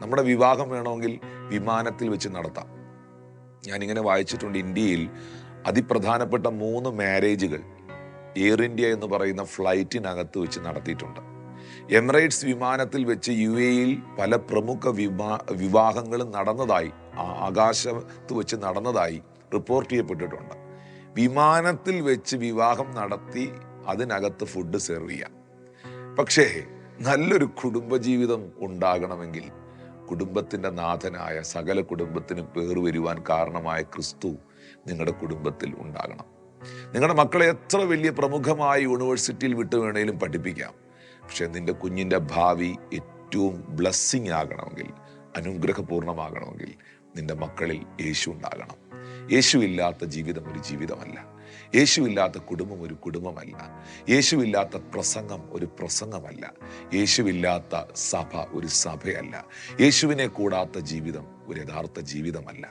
നമ്മുടെ വിവാഹം വേണമെങ്കിൽ വിമാനത്തിൽ വെച്ച് നടത്താം. ഞാനിങ്ങനെ വായിച്ചിട്ടുണ്ട്, ഇന്ത്യയിൽ അതിപ്രധാനപ്പെട്ട 3 മാരേജുകൾ എയർ ഇന്ത്യ എന്ന് പറയുന്ന ഫ്ലൈറ്റിനകത്ത് വെച്ച് നടത്തിയിട്ടുണ്ട്. എമിറേറ്റ്സ് വിമാനത്തിൽ വെച്ച് UAE പല പ്രമുഖ വിവാഹങ്ങളും നടന്നതായി, ആകാശത്ത് വെച്ച് നടന്നതായി റിപ്പോർട്ട് ചെയ്യപ്പെട്ടിട്ടുണ്ട്. വിമാനത്തിൽ വെച്ച് വിവാഹം നടത്തി അതിനകത്ത് ഫുഡ് സെർവ് ചെയ്യാം. പക്ഷേ നല്ലൊരു കുടുംബജീവിതം ഉണ്ടാകണമെങ്കിൽ കുടുംബത്തിൻ്റെ നാഥനായ, സകല കുടുംബത്തിന് പേർ വരുവാൻ കാരണമായ ക്രിസ്തു നിങ്ങളുടെ കുടുംബത്തിൽ ഉണ്ടാകണം. നിങ്ങളുടെ മക്കളെ എത്ര വലിയ പ്രമുഖമായ യൂണിവേഴ്സിറ്റിയിൽ വിട്ടു വേണേലും പഠിപ്പിക്കാം. പക്ഷെ നിന്റെ കുഞ്ഞിൻ്റെ ഭാവി ഏറ്റവും ബ്ലെസ്സിങ് ആകണമെങ്കിൽ, അനുഗ്രഹപൂർണമാകണമെങ്കിൽ നിന്റെ മക്കളിൽ യേശു ഉണ്ടാകണം. യേശുവില്ലാത്ത ജീവിതം ഒരു ജീവിതമല്ല. യേശുവില്ലാത്ത കുടുംബം ഒരു കുടുംബമല്ല. യേശുവില്ലാത്ത പ്രസംഗം ഒരു പ്രസംഗമല്ല. യേശുവില്ലാത്ത സഭ ഒരു സഭയല്ല. യേശുവിനെ കൂടാത്ത ജീവിതം ഒരു യഥാർത്ഥ ജീവിതമല്ല.